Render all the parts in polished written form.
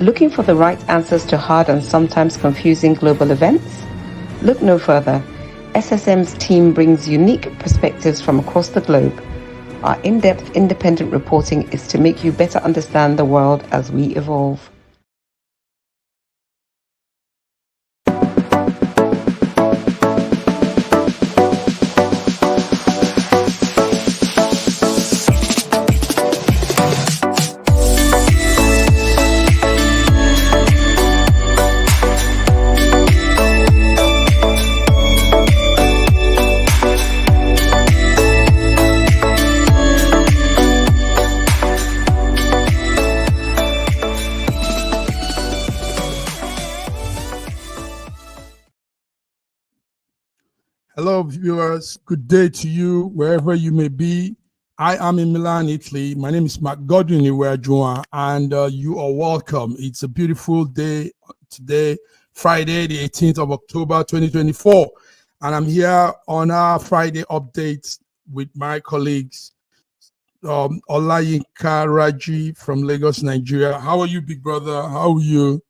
Looking for the right answers to hard and sometimes confusing global events? Look no further. SSM's team brings unique perspectives from across the globe. Our in-depth independent reporting is to make you better understand the world as we evolve. Hello, viewers. Good day to you, wherever you may be. I am in Milan, Italy. My name is Mark Godwin Iweajuwan, and you are welcome. It's a beautiful day today, Friday, the 18th of October, 2024. And I'm here on our Friday update with my colleagues, Olayinka Raji from Lagos, Nigeria. How are you, big brother? How are you?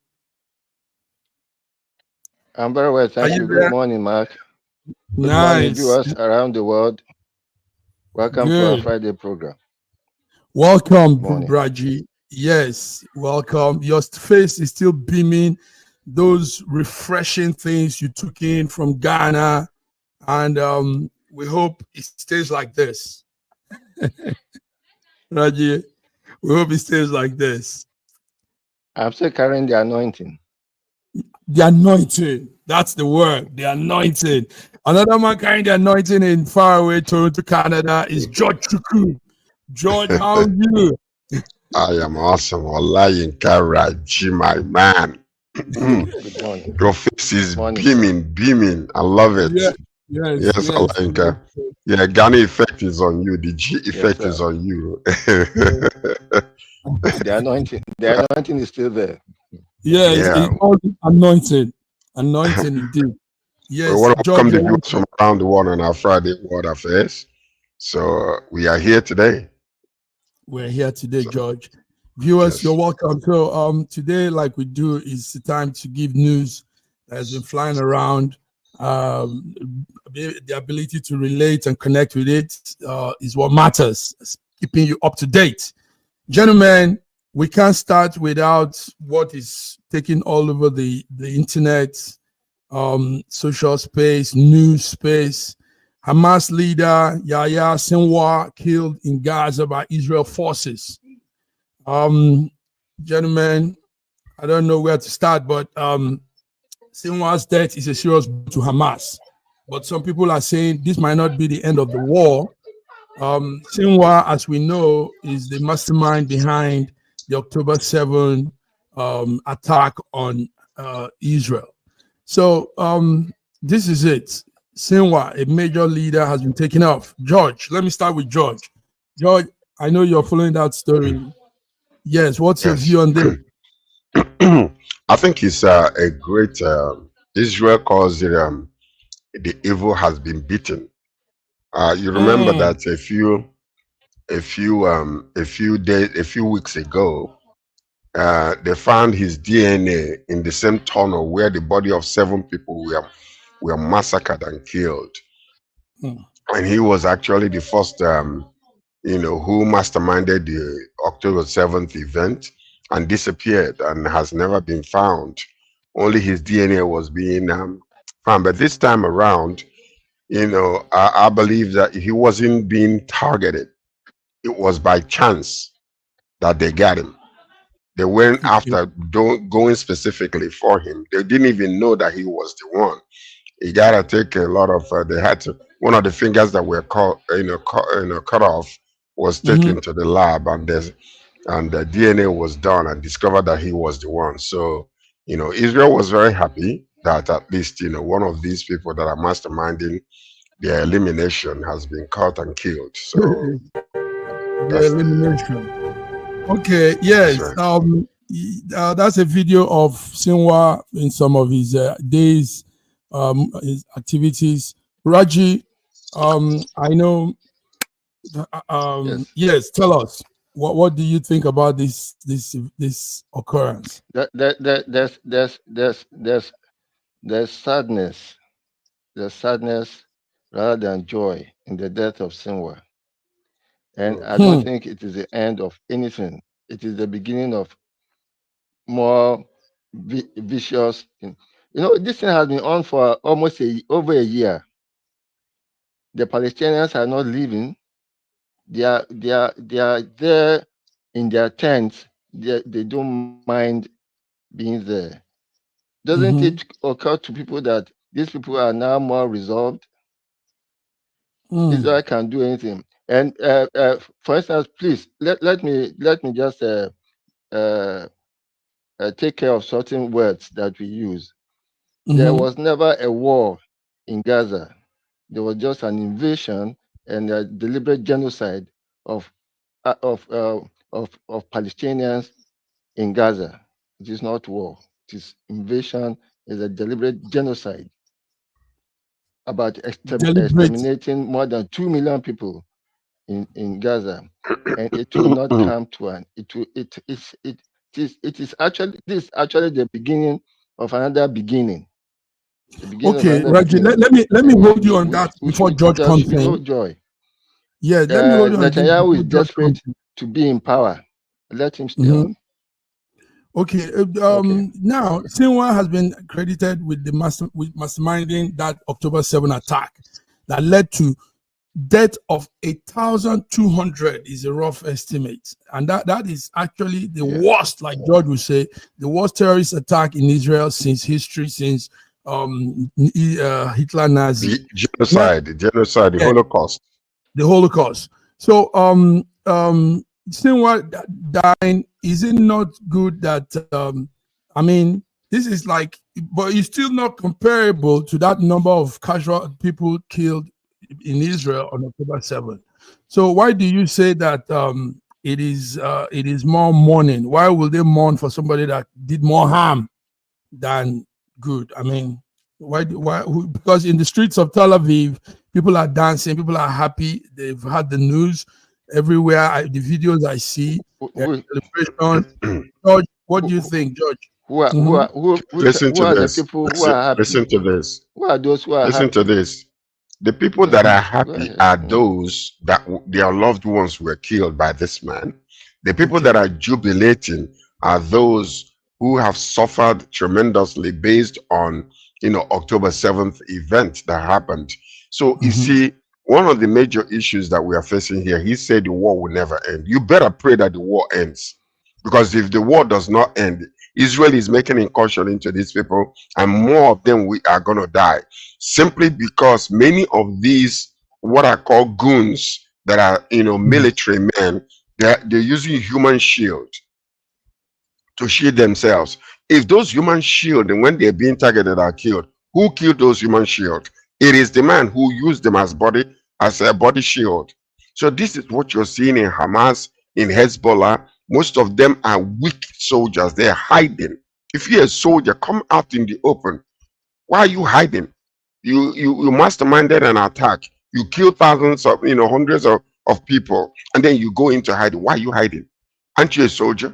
I'm very well, thank you. Good morning, Mark. Good morning, viewers around the world. Welcome to our Friday program. Welcome, Raji. Yes, welcome. Your face is still beaming. Those refreshing things you took in from Ghana, and we hope it stays like this. Raji, we hope it stays like this. I'm still carrying the anointing. The anointing. That's the word. The anointing. Another man carrying the anointing in faraway Toronto, Canada is George Chukwu. George, how are you? I am awesome. Olayinka Raji, my man. Good morning. Your face is beaming. I love it. Yes, Olayinka. Yeah, Ghana effect is on you. The G effect is on you. The anointing is still there. Yes, it's all anointed. Anointed indeed. Yes, we want to welcome the viewers from around the world on our Friday World Affairs. So we are here today. We're here today, George. Viewers, you're welcome. So today, like we do, is the time to give news that has been flying around. The ability to relate and connect with it is what matters. It's keeping you up to date. Gentlemen, we can't start without what is taking all over the internet, social space, news space. Hamas leader Yahya Sinwar killed in Gaza by Israel forces. Gentlemen, I don't know where to start, but Sinwar's death is a serious blow to Hamas. But some people are saying this might not be the end of the war. Sinwar, as we know, is the mastermind behind the October 7 attack on Israel. So this is it. Sinwar, a major leader, has been taken off. George, let me start with George. George, I know you're following that story. Yes, what's your view on this? I think it's a great Israel calls it the evil has been beaten. You remember that a few weeks ago, they found his DNA in the same tunnel where the body of 7 people were massacred and killed. And he was actually the first, who masterminded the October 7th event and disappeared and has never been found. Only his DNA was being found. But this time around, I believe that he wasn't being targeted. It was by chance that they got him. They weren't after going specifically for him. They didn't even know that he was the one. You gotta take a lot of. They had to. One of the fingers that were cut off was taken to the lab, and the DNA was done and discovered that he was the one. So Israel was very happy that at least one of these people that are masterminding their elimination has been caught and killed. So the elimination. Okay. Yes. That's a video of Sinwar in some of his days. His activities. Raji, I know. Yes, tell us. What do you think about this occurrence? There's sadness. There's sadness rather than joy in the death of Sinwar. And I don't think it is the end of anything. It is the beginning of more vicious. You know, this thing has been on for almost over a year. The Palestinians are not leaving. They are there in their tents. They don't mind being there. Doesn't it occur to people that these people are now more resolved? Israel can do anything. And for instance, please let me just take care of certain words that we use. There was never a war in Gaza. There was just an invasion and a deliberate genocide of Palestinians in Gaza. It is not war. It is invasion. Is a deliberate genocide about exterminating more than 2 million people in Gaza, and it will not come to an. It is actually the beginning of another beginning. Okay, Reggie, let me hold you on that before George comes in. Joy. Yeah, let me hold you on that. Netanyahu is desperate to be in power. Let him stay on. Okay. Now Sinwar has been credited with masterminding that October 7 attack that led to death of 1,200 is a rough estimate, and that is actually the worst, like George would say, the worst terrorist attack in Israel since history, since Hitler Nazi genocide, the Holocaust. The Holocaust. So Sinwar dying, is it not good that I mean, this is like, but it's still not comparable to that number of casual people killed in Israel on October 7th. So why do you say that it is more mourning? Why will they mourn for somebody that did more harm than good? I mean, why? Because in the streets of Tel Aviv, people are dancing, people are happy. They've had the news everywhere. The videos I see, celebration. George, what do you think, George? Listen to this. Listen to this. Who are those who are Listen happy? to this. The people that are happy are those that their loved ones were killed by this man. The people that are jubilating are those who have suffered tremendously based on, October 7th event that happened. So you see, one of the major issues that we are facing here, he said the war will never end. You better pray that the war ends, because if the war does not end, Israel is making incursion into these people, and more of them are going to die, simply because many of these, what I call goons, that are military men, they're using human shield to shield themselves. If those human shield, and when they're being targeted, are killed, who killed those human shield? It is the man who used them as a body shield. So this is what you're seeing in Hamas, in Hezbollah. Most of them are weak soldiers. They're hiding. If you're a soldier, come out in the open. Why are you hiding? You masterminded an attack. You killed thousands of, hundreds of people, and then you go into hiding. Why are you hiding? Aren't you a soldier?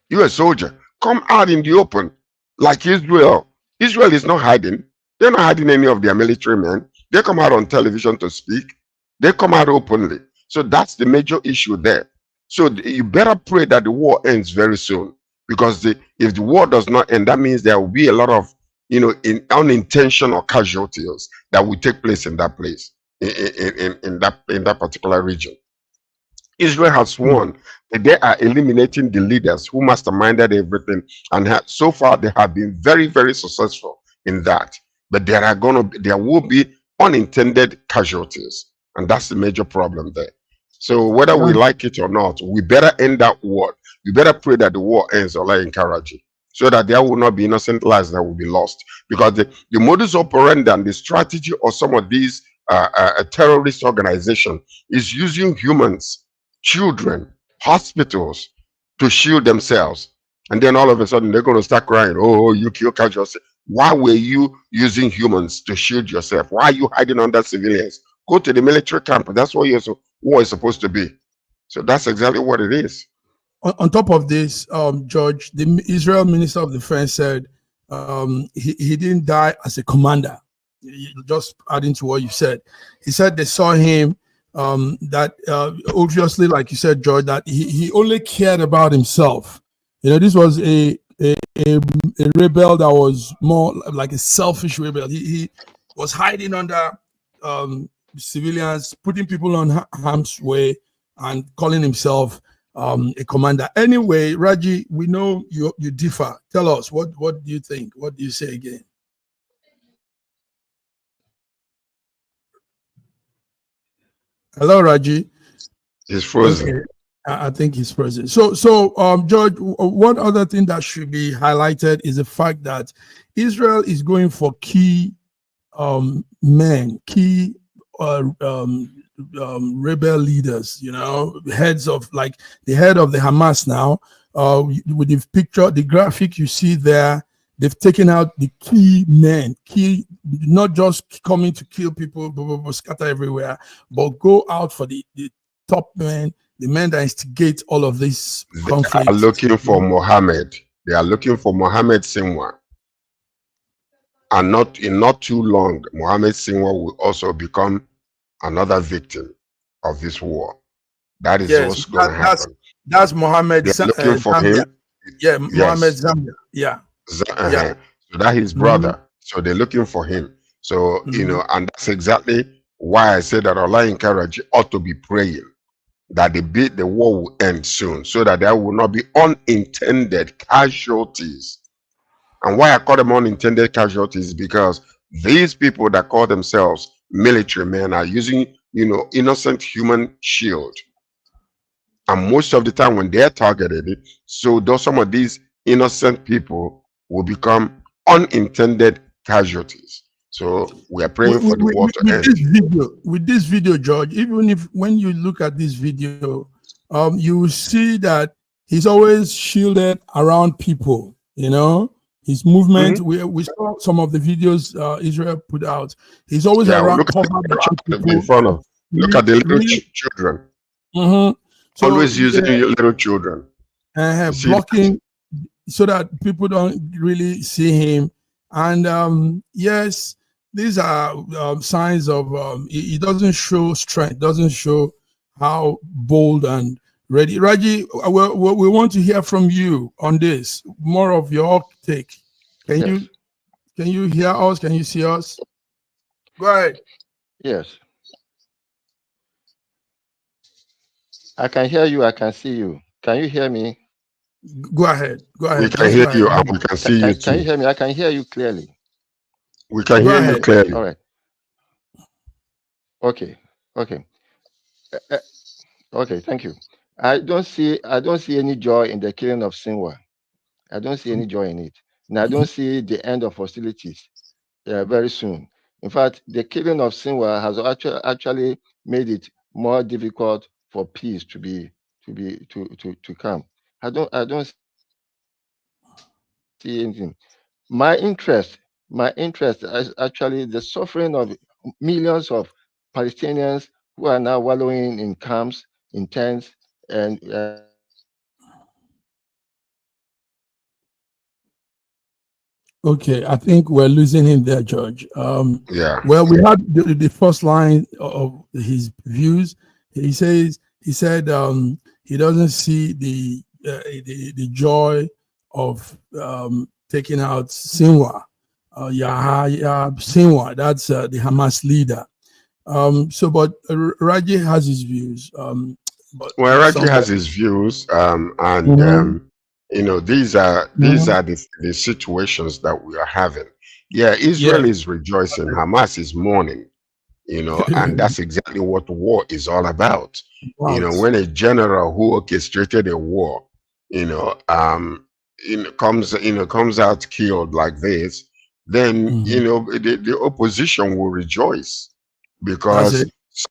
You're a soldier. Come out in the open, like Israel. Israel is not hiding. They're not hiding any of their military men. They come out on television to speak. They come out openly. So that's the major issue there. So you better pray that the war ends very soon, because if the war does not end, that means there will be a lot of unintentional casualties that will take place in that place, in that particular region. Israel has sworn that they are eliminating the leaders who masterminded everything, and so far they have been very, very successful in that. But there will be unintended casualties, and that's the major problem there. So whether we like it or not, we better end that war. We better pray that the war ends, Ola Nkaraji, so that there will not be innocent lives that will be lost. Because the modus operandi and the strategy of some of these terrorist organizations is using humans, children, hospitals to shield themselves. And then all of a sudden they're going to start crying, oh, you kill casualties. Why were you using humans to shield yourself? Why are you hiding under civilians? Go to the military camp. That's what war is supposed to be. So that's exactly what it is. On top of this, George, the Israel Minister of Defense said he didn't die as a commander. Just adding to what you said, he said they saw him that obviously, like you said, George, that he only cared about himself. You know, this was a rebel that was more like a selfish rebel. He was hiding under civilians, putting people on harm's way, and calling himself a commander. Anyway, Raji, we know you differ. Tell us, what do you think? What do you say again? Hello, Raji. He's frozen. Okay. I think he's frozen. So, George, one other thing that should be highlighted is the fact that Israel is going for key men, key rebel leaders, you know, heads of, like the head of the Hamas now, with the picture, the graphic you see there, they've taken out the key men, not just coming to kill people, scatter everywhere, but go out for the top men, the men that instigate all of this conflict. They are looking for Mohammed. They are looking for Mohammed Sinwar. And not too long, Mohammed Sinwar will also become another victim of this war. That is what's going to happen. That's Mohammed. They're looking for him. Yeah, Mohammed Zambia. Yeah. So that's his brother. So they're looking for him. So, you know, and that's exactly why I said that Olayin Karachi ought to be praying that the war will end soon, so that there will not be unintended casualties. And why I call them unintended casualties, because these people that call themselves military men are using, you know, innocent human shield. And most of the time when they're targeted, so some of these innocent people will become unintended casualties. So we are praying for the war to end. With this video, George, even if when you look at this video, you will see that he's always shielded around people, you know. His movement, we saw some of the videos Israel put out. He's always around. Look at the little children. So, always using little children. Blocking so that people don't really see him. And yes, these are signs of he doesn't show strength, doesn't show how bold and ready. Raji, we want to hear from you on this. More of your take. Can you hear us? Can you see us? Go ahead. Yes. I can hear you. I can see you. Can you hear me? Go ahead. Go ahead. We can hear you and we can see you too. Can you hear me? I can hear you clearly. We can hear you clearly. All right. Okay. Okay. Okay. Thank you. I don't see any joy in the killing of Sinwar. I don't see any joy in it, and I don't see the end of hostilities very soon. In fact, the killing of Sinwar has actually made it more difficult for peace to come. I don't see anything. My interest is actually the suffering of millions of Palestinians who are now wallowing in camps, in tents, and okay, I think we're losing him there, George. Well, we had the first line of his views. He said he doesn't see the joy of taking out Sinwar, Yahya Sinwar. That's the Hamas leader. But Raji has his views. Raji has his views, you know, these are the situations that we are having. Yeah, Israel is rejoicing, Hamas is mourning, you know, and that's exactly what war is all about. Wow. You know, when a general who orchestrated a war, comes out killed like this, then you know the opposition will rejoice, because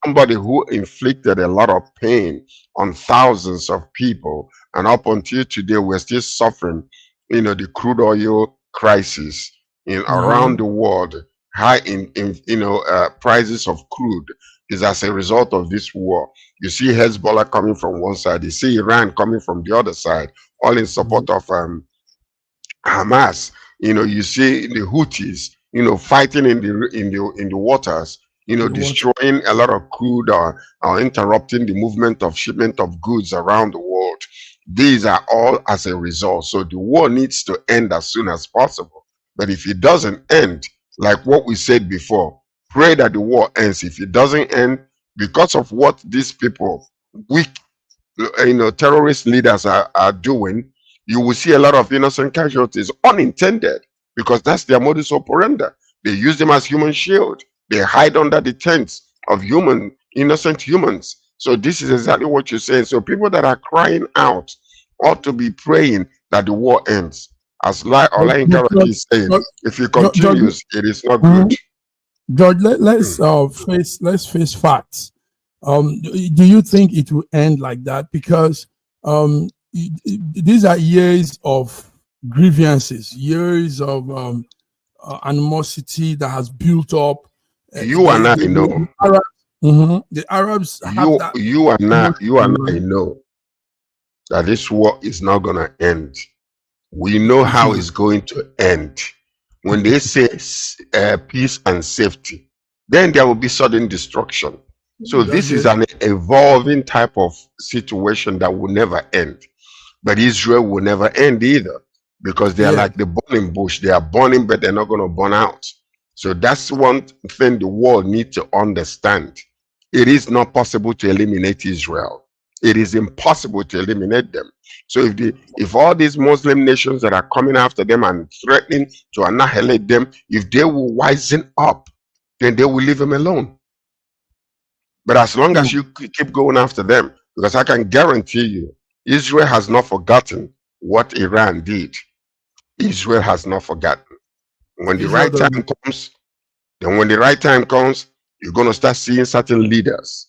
somebody who inflicted a lot of pain on thousands of people, and up until today we're still suffering, you know, the crude oil crisis around the world. high prices of crude is as a result of this war. You see Hezbollah coming from one side, you see Iran coming from the other side, all in support of Hamas. You see the Houthis, fighting in the waters, destroying a lot of crude, or interrupting the movement of shipment of goods around the world. These are all as a result. So the war needs to end as soon as possible. But if it doesn't end, like what we said before, pray that the war ends. If it doesn't end, because of what these people, weak, terrorist leaders are doing, you will see a lot of innocent casualties, unintended, because that's their modus operandi. They use them as human shield. They hide under the tents of innocent humans. So this is exactly what you're saying. So people that are crying out ought to be praying that the war ends. As Olain Karaki is saying, if it continues, it is not good. George, let's face facts. Do you think it will end like that? Because these are years of grievances, years of animosity that has built up. You and I know. The Arabs. You and I know that this war is not going to end. We know how it's going to end. When they say peace and safety, then there will be sudden destruction. So this is an evolving type of situation that will never end. But Israel will never end either, because they are like the burning bush. They are burning, but they're not going to burn out. So that's one thing the world needs to understand. It is not possible to eliminate Israel. It is impossible to eliminate them. So if all these Muslim nations that are coming after them and threatening to annihilate them, if they will wisen up, then they will leave them alone. But as long as you keep going after them, because I can guarantee you, Israel has not forgotten what Iran did. Israel has not forgotten. When the right time comes, you're going to start seeing certain leaders.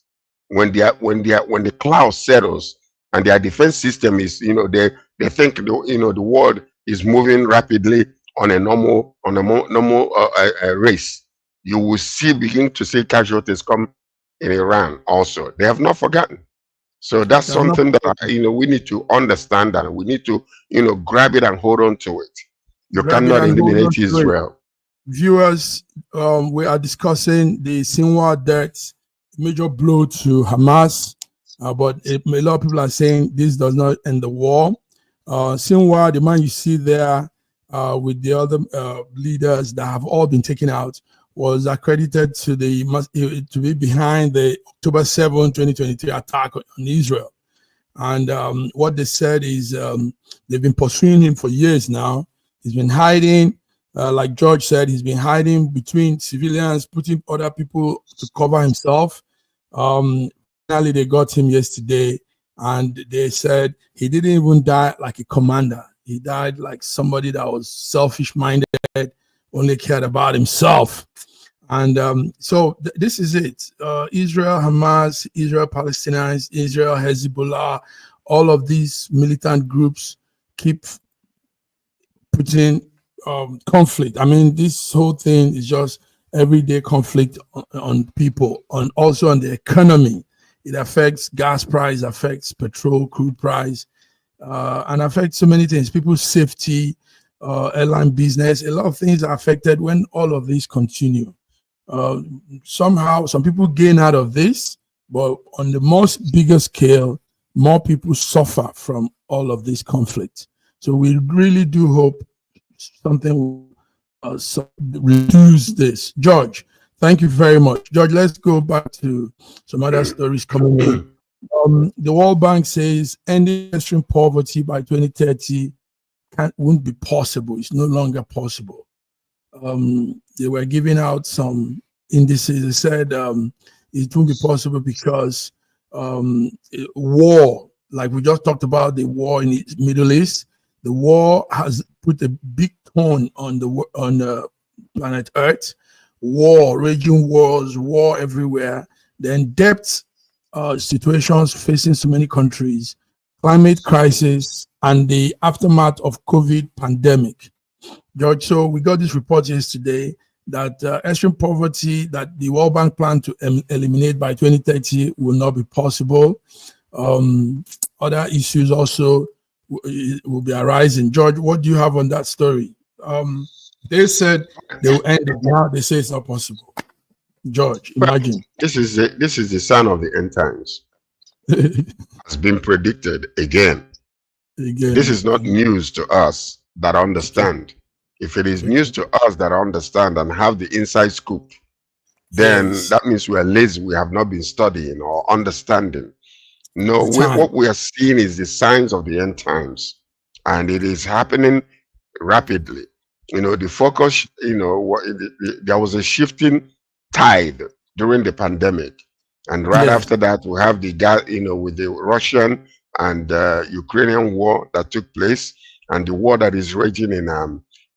When the cloud settles and their defense system is, they think the world is moving rapidly on a normal race, you will begin to see casualties come in Iran also. They have not forgotten. So that's something that we need to understand, and we need to grab it and hold on to it. You cannot eliminate Israel. Viewers, we are discussing the Sinwar death, major blow to Hamas, but a lot of people are saying this does not end the war. Sinwar, the man you see there with the other leaders that have all been taken out, was accredited to be behind the October 7, 2023 attack on Israel. And what they said is they've been pursuing him for years now. He's been hiding, like George said, he's been hiding between civilians, putting other people to cover himself. Finally, they got him yesterday, and they said he didn't even die like a commander. He died like somebody that was selfish-minded, only cared about himself. And so this is it. Israel, Hamas, Israel, Palestinians, Israel, Hezbollah, all of these militant groups keep putting conflict. I mean, this whole thing is just everyday conflict on people, also on the economy. It affects gas price, affects petrol, crude price, and affects so many things. People's safety, airline business, a lot of things are affected when all of these continue. Somehow, some people gain out of this, but on the most bigger scale, more people suffer from all of this conflict. So we really do hope something will reduce this. George, thank you very much. George, let's go back to some other stories coming in. The World Bank says ending extreme poverty by 2030 won't be possible. It's no longer possible. They were giving out some indices. They said it won't be possible because war, like we just talked about, the war in the Middle East, the war has put a big toll on the planet Earth. War, raging wars, war everywhere. Then debt situations facing so many countries, climate crisis, and the aftermath of COVID pandemic. George, so we got this report yesterday that extreme poverty that the World Bank plan to eliminate by 2030 will not be possible. Other issues also will be arising. George, what do you have on that story? They said they will end it. Now they say it's not possible. George, imagine. This is the sign of the end times. Has been predicted again. This is not news to us that understand. If it is news to us that understand and have the inside scoop, then that means we are lazy. We have not been studying or understanding. No, what we are seeing is the signs of the end times, and it is happening rapidly. The focus, there was a shifting tide during the pandemic, and right after that, we have the with the Russian and Ukrainian war that took place, and the war that is raging in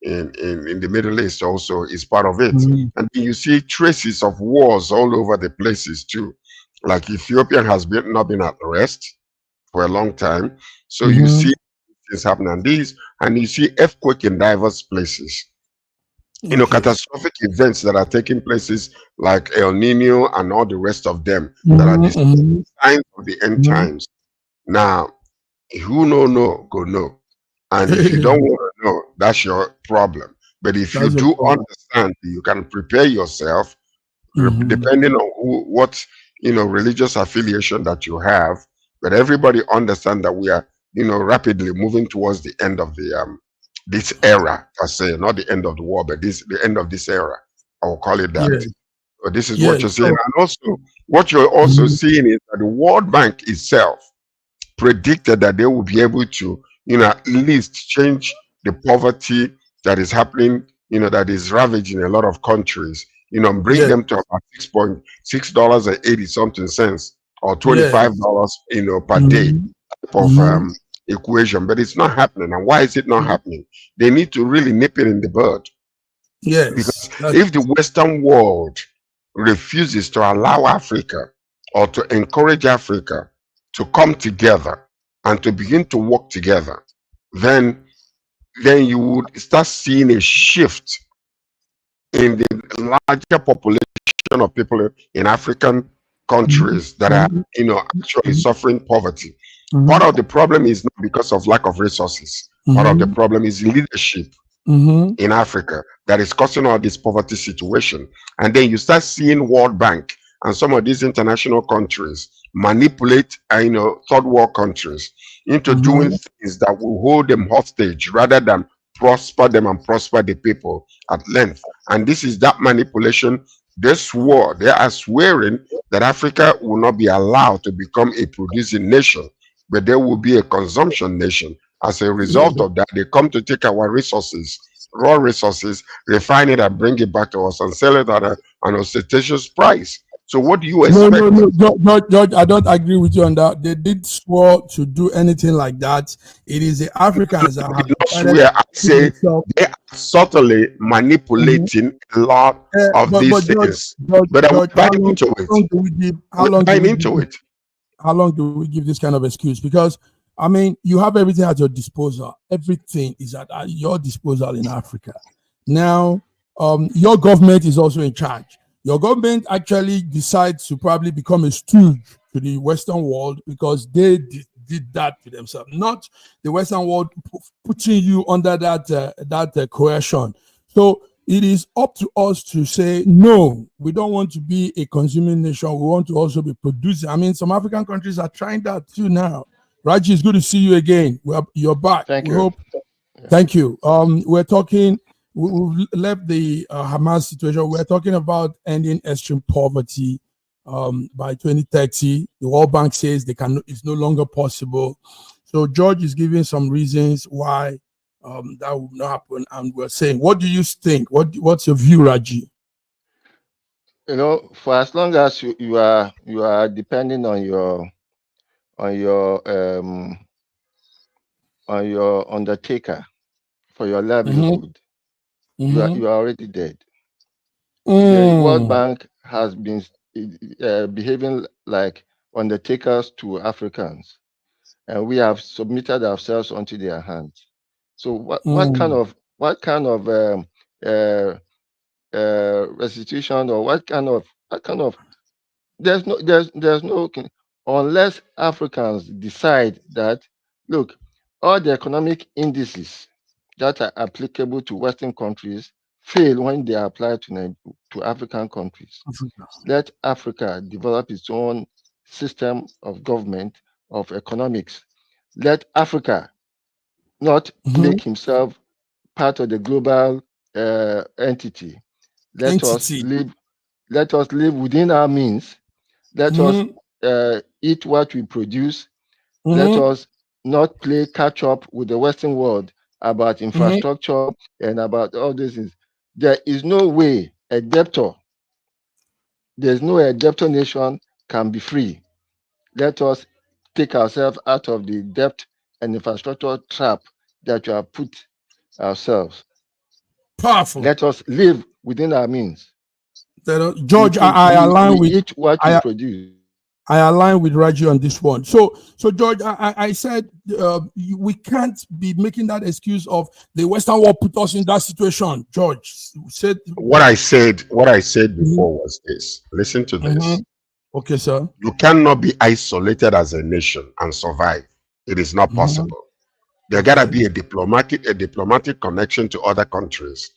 the Middle East also is part of it. And you see traces of wars all over the places too. Like Ethiopia has not been at rest for a long time, so you see things happening, and you see earthquake in diverse places. Catastrophic events that are taking places like El Nino and all the rest of them that are the signs of the end times. Now, who no go know, and if you don't want to know, that's your problem. But if you do understand, you can prepare yourself depending on what religious affiliation that you have. But everybody understand that we are rapidly moving towards the end of the this era, I say, not the end of the war, but the end of this era. I will call it that. So this is what you're saying. And also, what you're also seeing is that the World Bank itself predicted that they will be able to, at least change the poverty that is happening, that is ravaging a lot of countries, bring them to about $6.80 something cents or $25, per day of equation. But it's not happening. And why is it not happening? They need to really nip it in the bud. Because if the Western world refuses to allow Africa or to encourage Africa to come together and to begin to work together, then you would start seeing a shift in the larger population of people in African countries that are, actually suffering poverty. Part of the problem is not because of lack of resources. Part of the problem is leadership in Africa that is causing all this poverty situation. And then you start seeing World Bank and some of these international countries manipulate, third world countries into doing things that will hold them hostage rather than prosper them and prosper the people at length. And this is that manipulation. They are swearing that Africa will not be allowed to become a producing nation, but there will be a consumption nation. As a result of that, they come to take our resources, raw resources, refine it and bring it back to us and sell it at an ostentatious price. So what do you expect? No, George, I don't agree with you on that. They did swear to do anything like that. It is the Africans that have swear. I say they are subtly manipulating a lot of these things. But I'm buying into it. How long do we give this kind of excuse? Because you have everything at your disposal. Everything is at your disposal in Africa. Now, your government is also in charge. Your government actually decides to probably become a stooge to the Western world because they did that to themselves, not the Western world putting you under that coercion. So it is up to us to say, no, we don't want to be a consuming nation. We want to also be producing. Some African countries are trying that too now. Raji, it's good to see you again. You're back. Thank you. Thank you. We're talking. We've left the Hamas situation. We're talking about ending extreme poverty by 2030. The World Bank says it's no longer possible. So George is giving some reasons why that will not happen, and we're saying, what do you think? What's your view, Raji? For as long as you are depending on your undertaker for your livelihood, you are already dead. The World Bank has been behaving like undertakers to Africans, and we have submitted ourselves onto their hands. So what kind of restitution, or what kind of there's no unless Africans decide that, look, all the economic indices that are applicable to Western countries fail when they are applied to African countries. Let Africa develop its own system of government, of economics. Let Africa not make himself part of the global entity. Let us live within our means. Let us eat what we produce. Let us not play catch up with the Western world about infrastructure and about all these things. There is no way there's no a debtor nation can be free. Let us take ourselves out of the debt and infrastructure trap that we have put ourselves. Powerful. Let us live within our means. George, I align with eat what we produce. I align with Raji on this one. So George, I said we can't be making that excuse of the Western world put us in that situation. George said what I said before was this. Listen to this. Okay, sir. You cannot be isolated as a nation and survive. It is not possible. There gotta be a diplomatic connection to other countries,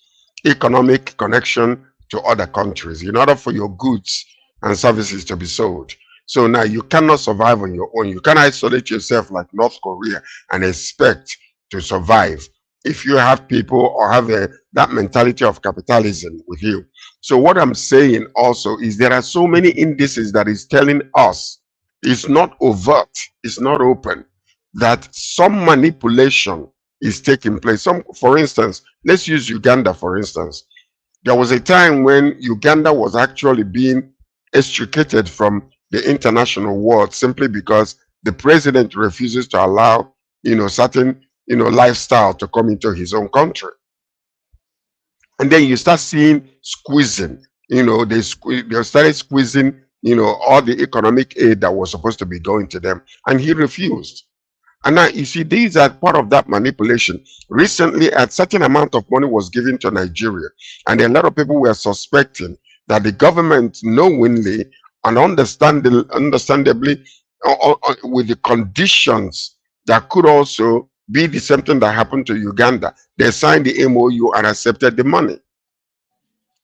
economic connection to other countries in order for your goods and services to be sold. So now you cannot survive on your own. You can't isolate yourself like North Korea and expect to survive if you have people or have that mentality of capitalism with you. So what I'm saying also is there are so many indices that is telling us it's not overt, it's not open, that some manipulation is taking place. For instance, let's use Uganda, for instance. There was a time when Uganda was actually being extricated from the international world simply because the president refuses to allow, certain, lifestyle to come into his own country. And then you start seeing squeezing, they started squeezing, all the economic aid that was supposed to be going to them. And he refused. And now you see, these are part of that manipulation. Recently, a certain amount of money was given to Nigeria, and a lot of people were suspecting that the government knowingly and understandably, with the conditions that could also be the same thing that happened to Uganda, they signed the MOU and accepted the money.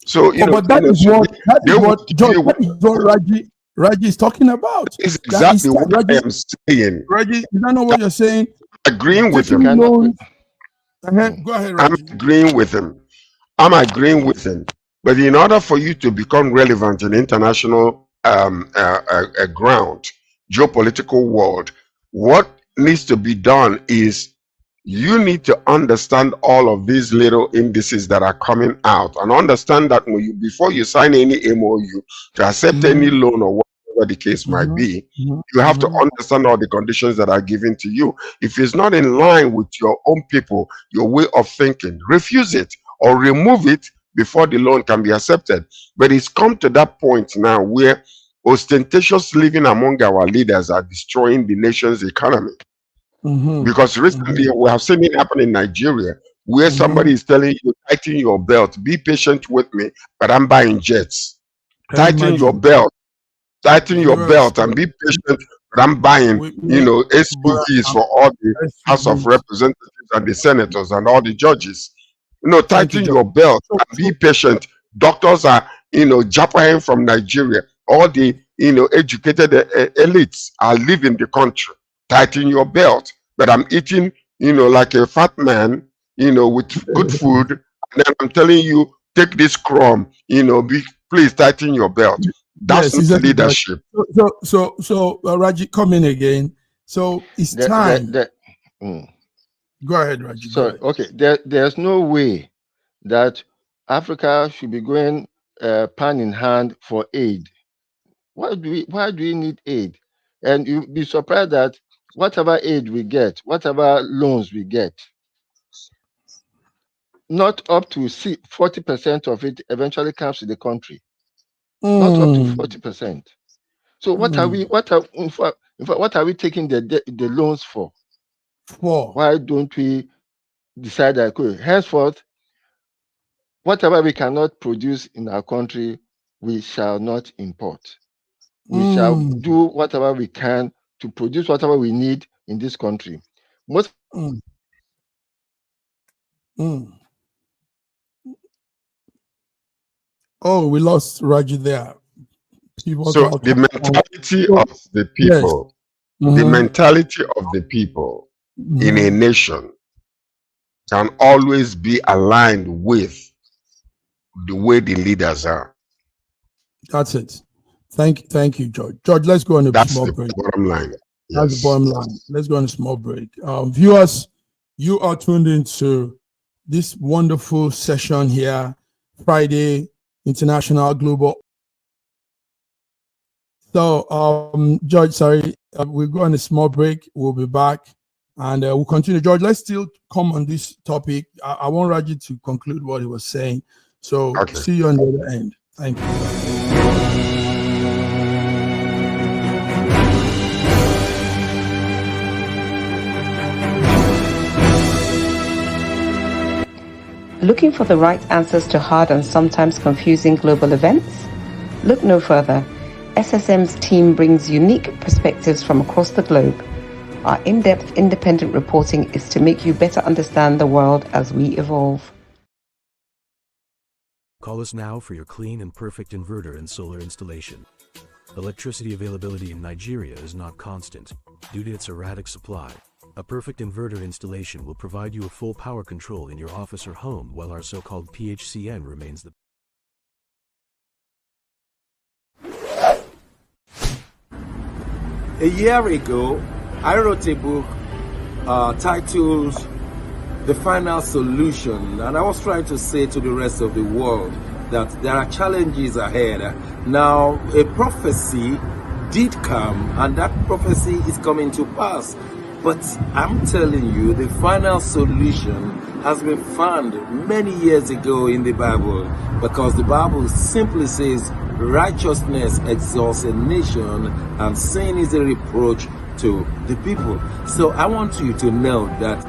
So, but that is what Raji is talking about. It's exactly what I am saying. Raji, is that not what you're saying? Agreeing with him. Go ahead, Raji. I'm agreeing with him. But in order for you to become relevant in international ground, geopolitical world, what needs to be done is you need to understand all of these little indices that are coming out and understand that before you sign any MOU to accept any loan or whatever the case might be, you have to understand all the conditions that are given to you. If it's not in line with your own people, your way of thinking, refuse it or remove it before the loan can be accepted. But it's come to that point now where ostentatious living among our leaders are destroying the nation's economy. Because recently we have seen it happen in Nigeria where somebody is telling you, tighten your belt, be patient with me, but I'm buying jets. Tighten your belt and be patient, but I'm buying, SUVs for all the House of Representatives and the senators and all the judges. Tighten your belt and be patient. Doctors are, japping from Nigeria. All the, educated elites are leaving the country. Tighten your belt. But I'm eating, like a fat man, with good food. And then I'm telling you, take this crumb, please tighten your belt. That's not leadership. So Raji, come in again. So it's time. Go ahead, Raji. Sorry. Okay. There's no way that Africa should be going pan in hand for aid. Why do we need aid? And you'll be surprised that whatever aid we get, whatever loans we get, not up to 40% of it eventually comes to the country. Not up to 40%. So what are we taking the loans for? Why don't we decide that henceforth whatever we cannot produce in our country, we shall not import. We shall do whatever we can to produce whatever we need in this country. Most Oh, we lost Raji there. So the mentality of the people, yes. the mentality of the people in a nation can always be aligned with the way the leaders are. That's it. Thank you, George. George, let's go on a small break. That's the bottom line. That's the bottom line. Let's go on a small break. Viewers, you are tuned into this wonderful session here, Friday, International Global. So, George, sorry, we'll go on a small break. We'll be back and we'll continue. George, let's still come on this topic. I want Raji to conclude what he was saying. So, see you on the other end. Thank you. Looking for the right answers to hard and sometimes confusing global events? Look no further. SSM's team brings unique perspectives from across the globe. Our in-depth independent reporting is to make you better understand the world as we evolve. Call us now for your clean and perfect inverter and solar installation. Electricity availability in Nigeria is not constant due to its erratic supply. A perfect inverter installation will provide you a full power control in your office or home while our so-called PHCN remains the A year ago, I wrote a book titled The Final Solution, and I was trying to say to the rest of the world that there are challenges ahead. Now, a prophecy did come, and that prophecy is coming to pass. But I'm telling you, the final solution has been found many years ago in the Bible, because the Bible simply says righteousness exalts a nation and sin is a reproach to the people. So I want you to know that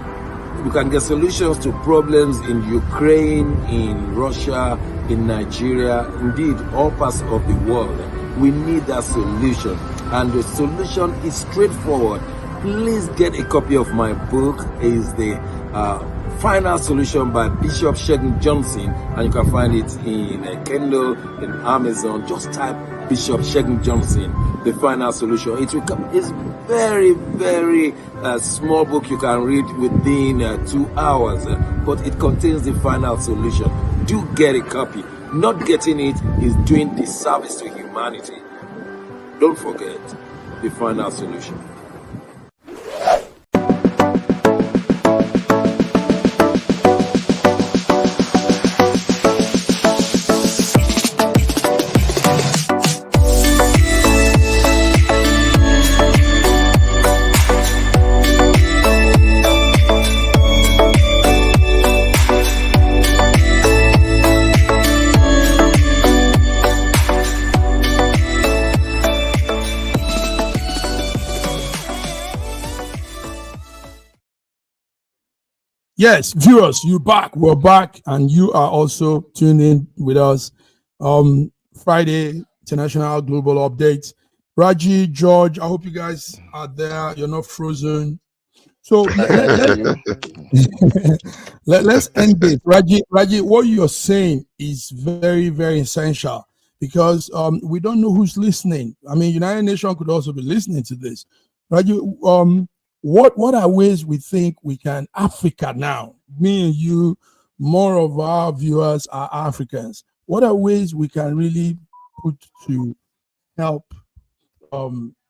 you can get solutions to problems in Ukraine, in Russia, in Nigeria, indeed all parts of the world. We need that solution, and the solution is straightforward. Please get a copy of my book. It's the Final Solution by Bishop Schengen Johnson, and you can find it in Kindle, in Amazon. Just type Bishop Schengen Johnson, The Final Solution. It's very, very small book you can read within 2 hours, but it contains the final solution. Do get a copy. Not getting it is doing disservice to humanity. Don't forget The Final Solution. Yes, viewers, we're back, and you are also tuned in with us. Friday, International Global Update. Raji, George, I hope you guys are there. You're not frozen. So let's end this. Raji, what you're saying is very, very essential, because we don't know who's listening. I mean, United Nations could also be listening to this. Raji, what are ways we think we can, Africa now, me and you, more of our viewers are Africans. What are ways we can really put to help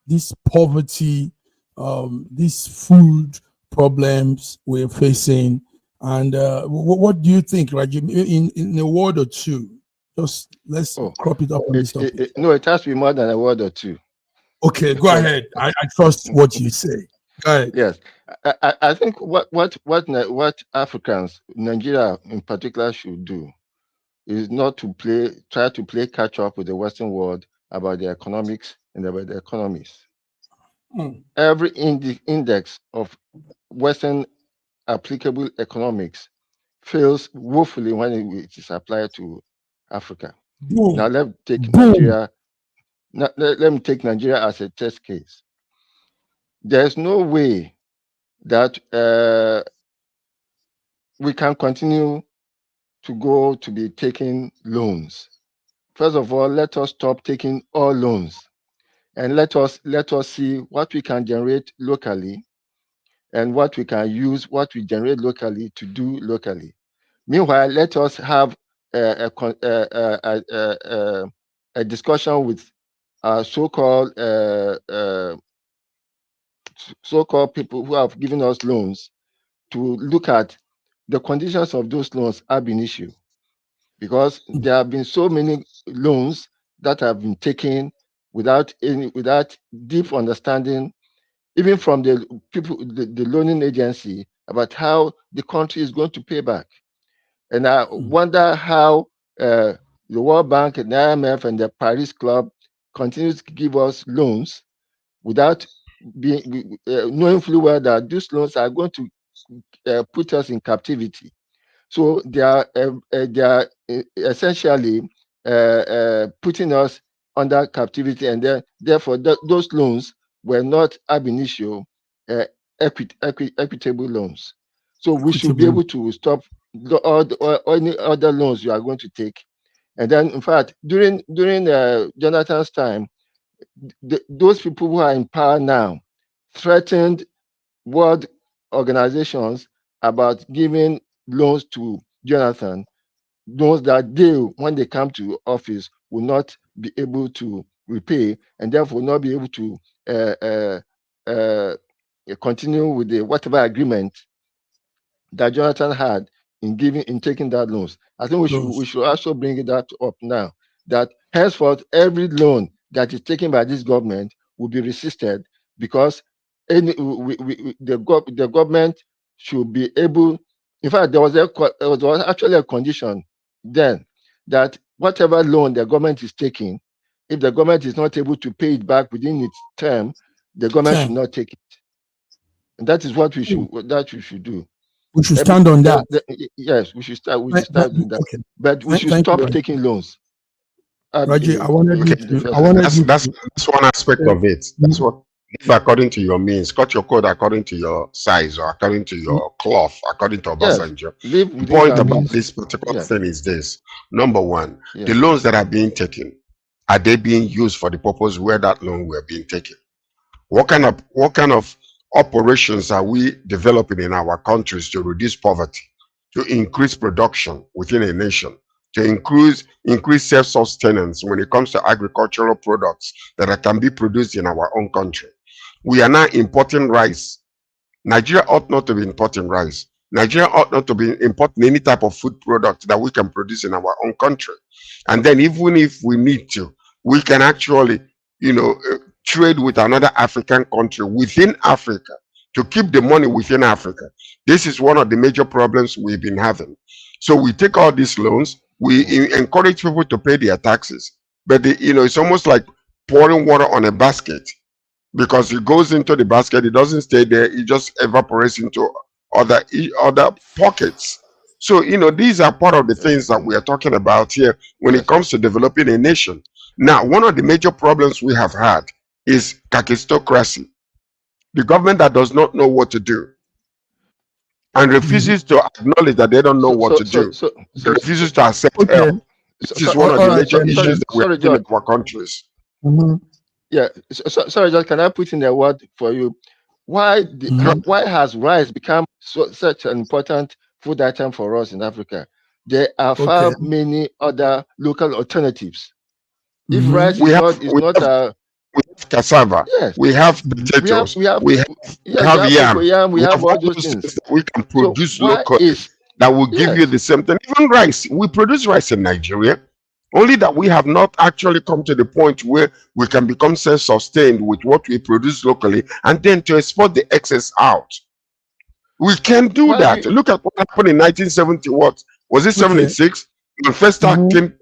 this poverty, these food problems we're facing? And what do you think, Raji, in a word or two? Just let's crop it up on this topic. No, it has to be more than a word or two. Okay, go ahead. I trust what you say. Yes, I think what Africans, Nigeria in particular, should do is not to try to play catch up with the Western world about the economics and about the economies. Every index of Western applicable economics fails woefully when it is applied to Africa. Boom. Now let me take Boom. Nigeria. Let me take Nigeria as a test case. There's no way that we can continue to go to be taking loans. First of all, let us stop taking all loans, and let us see what we can generate locally and what we can use what we generate locally to do locally. Meanwhile, let us have a discussion with so-called people who have given us loans to look at the conditions of those loans ab initio, because there have been so many loans that have been taken without deep understanding, even from the people, the loaning agency, about how the country is going to pay back. And I wonder how the World Bank and the IMF and the Paris Club continues to give us loans without knowing fully well that these loans are going to put us in captivity. So they are essentially putting us under captivity, and therefore those loans were not ab initio equitable loans. So we should be able to stop any other loans you are going to take. And then, in fact, during Jonathan's time, those people who are in power now threatened world organizations about giving loans to Jonathan, those that they, when they come to office, will not be able to repay, and therefore not be able to continue with the whatever agreement that Jonathan had in taking that loans. I think we should also bring that up now, that henceforth every loan that is taken by this government will be resisted, because the government should be able. In fact, there was actually a condition then that whatever loan the government is taking, if the government is not able to pay it back within its term, the government should not take it. And that is what we should do. We should stand on that. Yes, we should start. We should start doing that. Okay. But we should stop taking loans. Raji, I wanted that's one aspect of it. That's what, if according to your means, cut your code according to your size or according to your cloth, according to Obasanjo. Yes, the point about this particular thing is this. Number one, the loans that are being taken, are they being used for the purpose where that loan were being taken? What kind of operations are we developing in our countries to reduce poverty, to increase production within a nation, to increase self-sustenance when it comes to agricultural products that can be produced in our own country? We are now importing rice. Nigeria ought not to be importing rice. Nigeria ought not to be importing any type of food product that we can produce in our own country. And then even if we need to, we can actually, trade with another African country within Africa to keep the money within Africa. This is one of the major problems we've been having. So we take all these loans, we encourage people to pay their taxes, but it's almost like pouring water on a basket, because it goes into the basket, it doesn't stay there, it just evaporates into other pockets. So these are part of the things that we are talking about here when it comes to developing a nation. Now, one of the major problems we have had is kakistocracy, the government that does not know what to do and refuses to acknowledge that they don't know what to do. They refuses to accept help. This is one of the major issues that we are having in our countries. Yeah, sorry, John, can I put in a word for you? Why has rice become such an important food item for us in Africa? There are far many other local alternatives. If rice is not we have cassava, we have potatoes, we have yam, we have all those things that we can produce locally that will give you the same thing. Even rice, we produce rice in Nigeria, only that we have not actually come to the point where we can become self-sustained with what we produce locally and then to export the excess out. We can do that. Look at what happened in 1970. What was it? 76 when first came.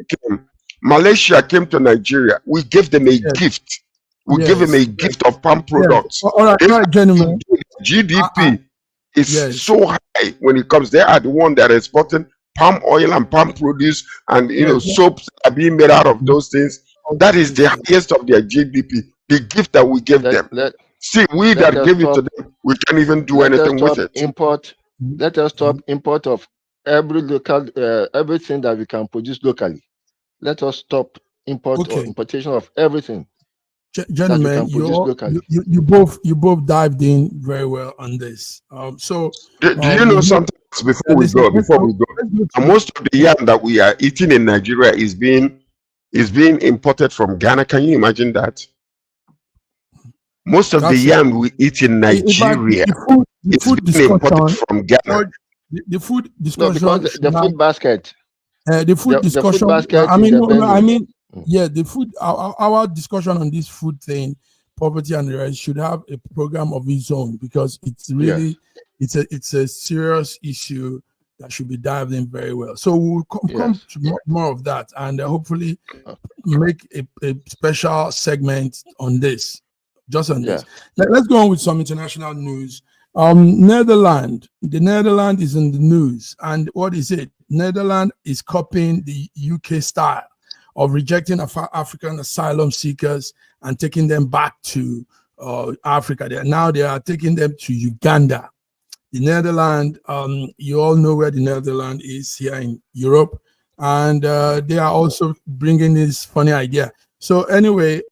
Malaysia came to Nigeria. We gave them a gift. We gave them a gift of palm products. All right, gentlemen. GDP is so high when it comes. They are the one that are exporting palm oil and palm produce, and soaps are being made out of those things. That is the highest of their GDP. The gift that we give them. See, we that give it to them, we can't even do anything with it. Let us stop import of every local everything that we can produce locally. Let us stop importation of everything. Gentlemen, you both dived in very well on this. So do you know something before we go? And most of the yam that we are eating in Nigeria is being imported from Ghana. Can you imagine that? Most of the yam we eat in Nigeria is being imported from Ghana. The food discussion. No, because the food basket. The food discussion. The food basket yeah, the food. Our discussion on this food thing, poverty and the rest, should have a program of its own, because it's really it's a serious issue that should be dived in very well. So we'll come to more of that, and hopefully make a special segment on this, just on this. Let's go on with some international news. The Netherlands is in the news, and what is it? Netherlands is copying the UK style of rejecting African asylum seekers and taking them back to Africa. They are taking them to Uganda. The Netherlands, you all know where the Netherlands is here in Europe, and they are also bringing this funny idea. So anyway,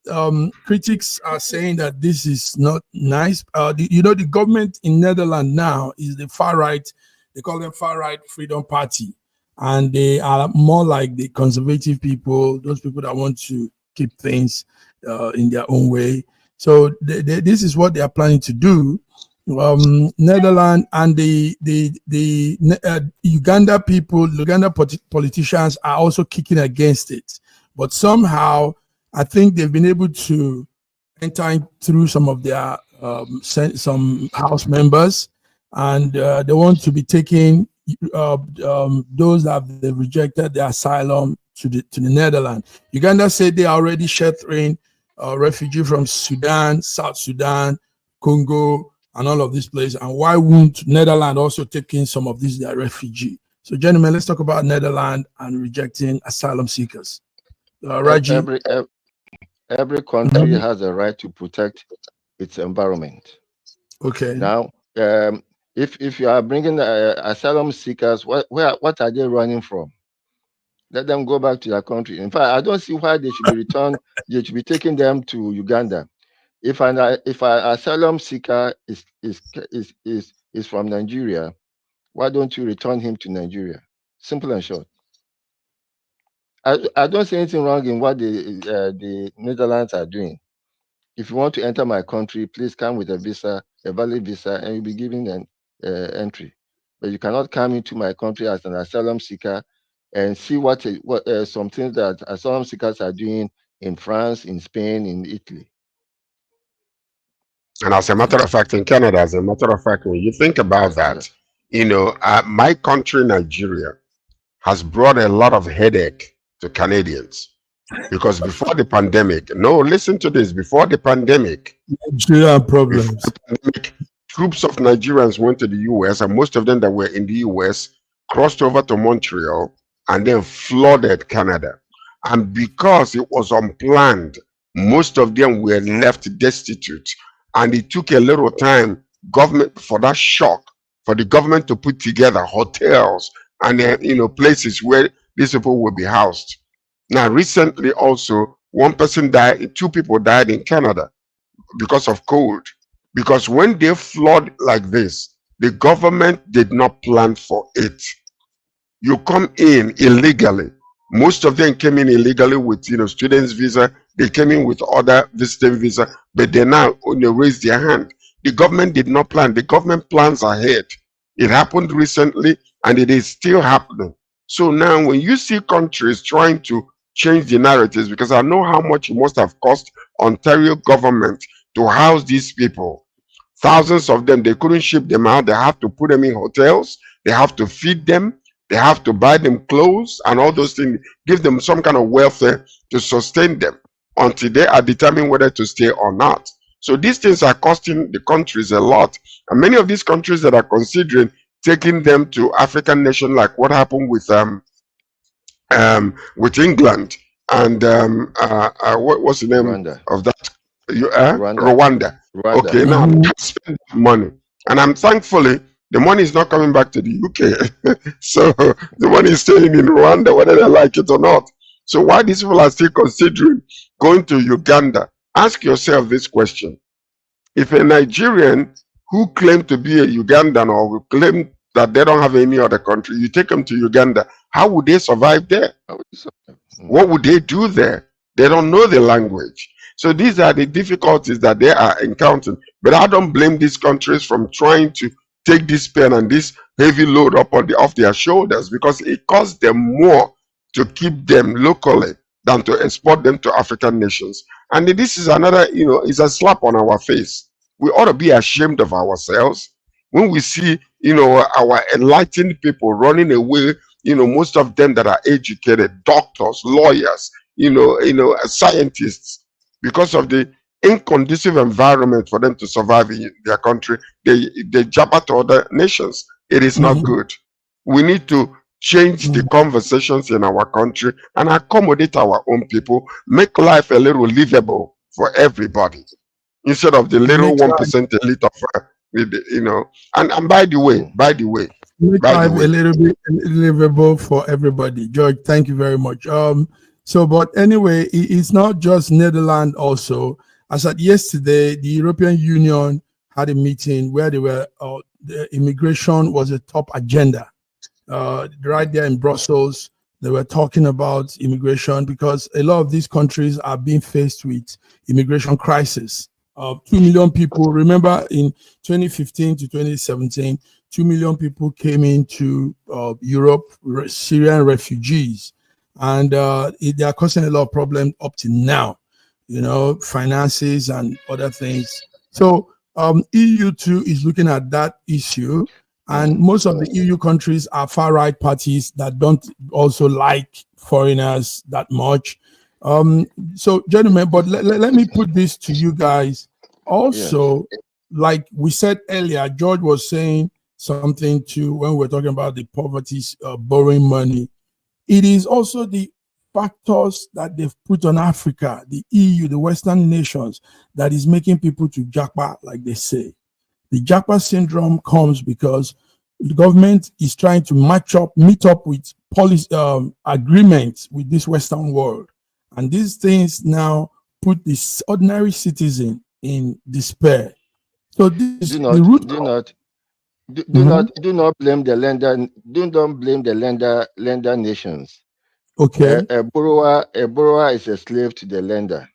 critics are saying that this is not nice. The government in Netherlands now is the far right. They call them far right Freedom Party, and they are more like the conservative people, those people that want to keep things in their own way. So this is what they are planning to do. Netherlands and the Uganda people, Uganda politicians are also kicking against it, but somehow I think they've been able to enter through some of their some House members, and they want to be taking those that they've rejected their asylum to the Netherlands. Uganda said they are already sheltering refugees from Sudan, South Sudan, Congo, and all of these places. And why won't Netherlands also take in some of these their refugees? So, gentlemen, let's talk about Netherlands and rejecting asylum seekers. Raji. Every country has a right to protect its environment. Okay. Now, if you are bringing asylum seekers, what are they running from? Let them go back to their country. In fact, I don't see why they should be returned. They should be taking them to Uganda. If an asylum seeker is from Nigeria, why don't you return him to Nigeria? Simple and short. I don't see anything wrong in what the Netherlands are doing. If you want to enter my country, please come with a visa, a valid visa, and you'll be given an entry. But you cannot come into my country as an asylum seeker and see what some things that asylum seekers are doing in France, in Spain, in Italy. And as a matter of fact, in Canada, as a matter of fact, when you think about that, my country, Nigeria, has brought a lot of headache to Canadians. Because before the pandemic, listen to this, before the pandemic, troops of Nigerians went to the US, and most of them that were in the US crossed over to Montreal and then flooded Canada. And because it was unplanned, most of them were left destitute. And it took a little time for that shock, for the government to put together hotels and places where these people will be housed. Now, recently also, one person died, 2 people died in Canada because of cold. Because when they flood like this, the government did not plan for it. You come in illegally. Most of them came in illegally with students visa. They came in with other visiting visa, but they now raise their hand. The government did not plan. The government plans ahead. It happened recently, and it is still happening. So now when you see countries trying to change the narratives, because I know how much it must have cost Ontario government to house these people. Thousands of them, they couldn't ship them out. They have to put them in hotels. They have to feed them. They have to buy them clothes and all those things, give them some kind of welfare to sustain them until they are determined whether to stay or not. So these things are costing the countries a lot. And many of these countries that are considering taking them to African nations, like what happened with England and what's the name Rwanda. of that? Rwanda. Rwanda. Okay, now they spend money, and I'm thankfully the money is not coming back to the UK. So the money is staying in Rwanda, whether they like it or not. So why these people are still considering going to Uganda? Ask yourself this question: if a Nigerian who claim to be a Ugandan or who claim that they don't have any other country, you take them to Uganda, how would they survive there? What would they do there? They don't know the language. So these are the difficulties that they are encountering. But I don't blame these countries from trying to take this pain and this heavy load off their shoulders, because it costs them more to keep them locally than to export them to African nations. And this is another, it's a slap on our face. We ought to be ashamed of ourselves when we see, our enlightened people running away, most of them that are educated, doctors, lawyers, scientists, because of the inconducive environment for them to survive in their country, they jump to other nations. It is not good. We need to change the conversations in our country and accommodate our own people, make life a little livable for everybody, instead of the little 1% elite of, and by the way, make life a little bit livable for everybody. George, thank you very much. But anyway, it's not just Netherlands also. As at yesterday, the European Union had a meeting where they were, the immigration was a top agenda. Right there in Brussels, they were talking about immigration because a lot of these countries are being faced with immigration crisis. 2 million people, remember in 2015 to 2017, 2 million people came into Europe, Syrian refugees. And they are causing a lot of problems up to now, finances and other things. So EU too is looking at that issue. And most of the EU countries are far-right parties that don't also like foreigners that much. So, gentlemen, but let me put this to you guys. Also, like we said earlier, George was saying something too when we're talking about the poverty, borrowing money. It is also the factors that they've put on Africa, the EU, the Western nations, that is making people to japa, like they say. The japa syndrome comes because the government is trying to meet up with policy agreements with this Western world. And these things now put this ordinary citizen in despair. So this do not blame the lender. Do not blame the lender nations. Okay. A borrower is a slave to the lender.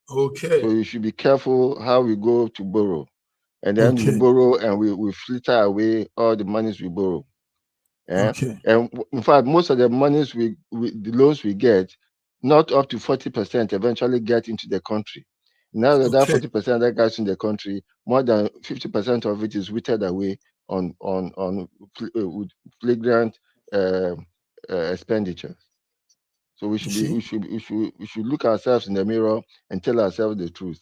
Okay. So you should be careful how we go to borrow. And then we borrow and we filter away all the monies we borrow. Okay. And in fact, most of the monies the loans we get, not up to 40% eventually get into the country. Now that 40% that gets in the country, more than 50% of it is withered away on flagrant expenditures. So we should look ourselves in the mirror and tell ourselves the truth.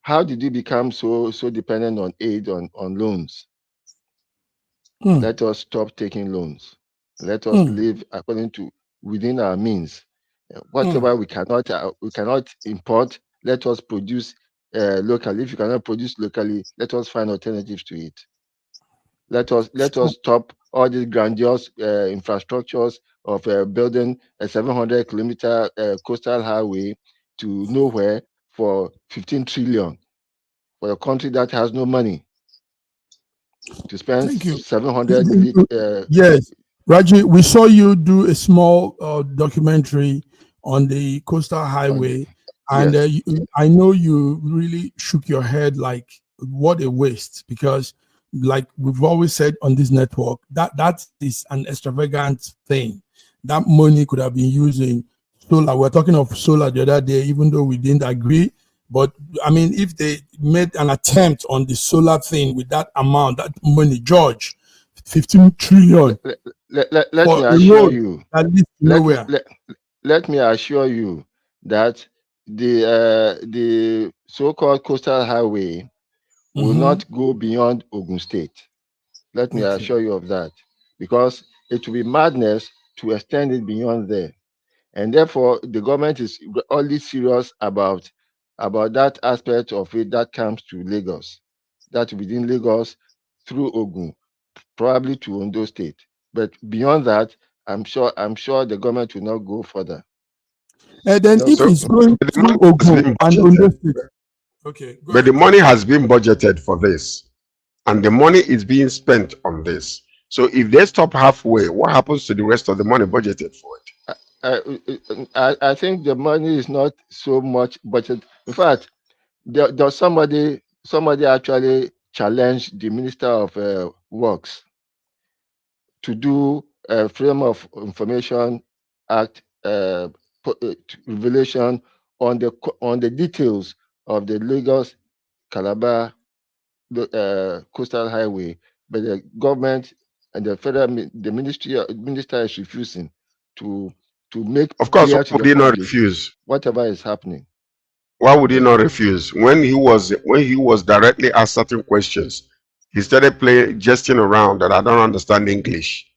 How did we become so dependent on aid, on loans? Let us stop taking loans. Let us live according to within our means. Whatever we cannot import, let us produce locally. If you cannot produce locally, let us find alternatives to it. Let us stop all these grandiose infrastructures of building a 700-kilometer coastal highway to nowhere for 15 trillion for a country that has no money to spend. 700. Yes, Raji, we saw you do a small documentary on the coastal highway, and I know you really shook your head like, what a waste, because like we've always said on this network, that is an extravagant thing. That money could have been used in solar. We're talking of solar the other day, even though we didn't agree. But I mean, if they made an attempt on the solar thing with that amount, that money, George, 15 trillion. Let me assure you. Let me assure you that the so-called coastal highway will not go beyond Ogun State. Let me Okay. assure you of that, because it will be madness to extend it beyond there. And therefore, the government is only serious about that aspect of it that comes to Lagos, that within Lagos through Ogun, probably to Ondo State. But beyond that, I'm sure the government will not go further. And then Not if go So it's further. going the through money has Ogun been and budgeted. Ondo State. Okay, go But the ahead. money has been budgeted for this, and the money is being spent on this. So if they stop halfway, what happens to the rest of the money budgeted for it? I think the money is not so much budget. In fact, there's somebody actually challenged the Minister of Works to do a Freedom of Information Act revelation on the details of the Lagos Calabar coastal highway, but the government and the minister is refusing to make Of course, why clear to would the he not public refuse? whatever is happening Why would he there. not refuse? When he was directly asked certain questions, he started playing jesting around that I don't understand English.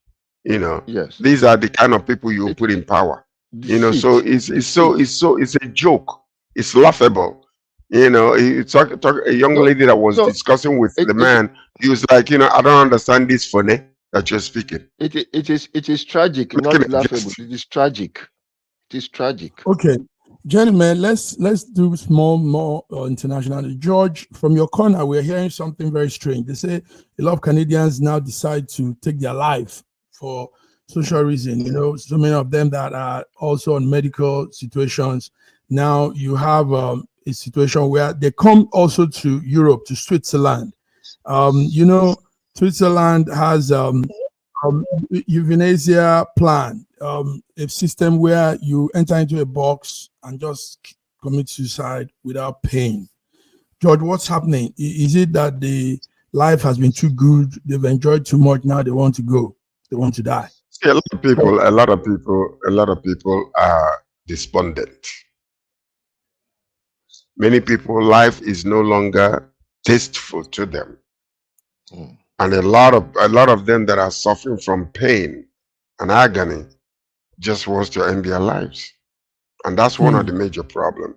You know, Yes, these are the kind of people you it put in power. You know, so deceit, it's a joke. It's laughable. You know, a young no, lady that was no, discussing with it the it man, he was like, you know, I don't understand this funny that you're speaking. it is tragic, Making not a laughable. jest. It is tragic. It is tragic. Okay, gentlemen, let's do small more international. George, from your corner, we're hearing something very strange. They say a lot of Canadians now decide to take their life for social reason. You know, so many of them that are also on medical situations. Now you have a situation where they come also to Europe, to Switzerland. You know, Switzerland has euthanasia plan, a system where you enter into a box and just commit suicide without pain. George, what's happening? Is it that the life has been too good, they've enjoyed too much, now they want to go, they want to die? See, a lot of people are despondent. Many people, life is no longer tasteful to them. Mm. And a lot of them that are suffering from pain and agony just wants to end their lives. And that's one of the major problems.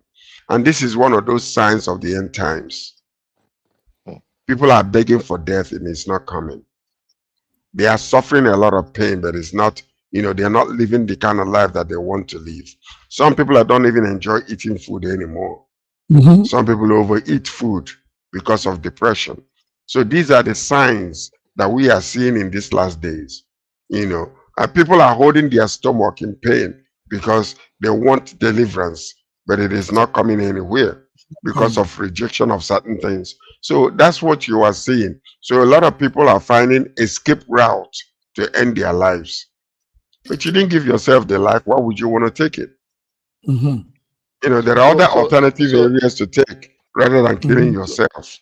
And this is one of those signs of the end times. Mm. People are begging for death and it's not coming. They are suffering a lot of pain, but it's not, you know, they're not living the kind of life that they want to live. Some people don't even enjoy eating food anymore. Some people overeat food because of depression. So these are the signs that we are seeing in these last days. You know, and people are holding their stomach in pain because they want deliverance, but it is not coming anywhere because of rejection of certain things. So that's what you are seeing. So a lot of people are finding escape route to end their lives. But you didn't give yourself the life. Why would you want to take it? You know, there are other alternative areas to take rather than killing yourself.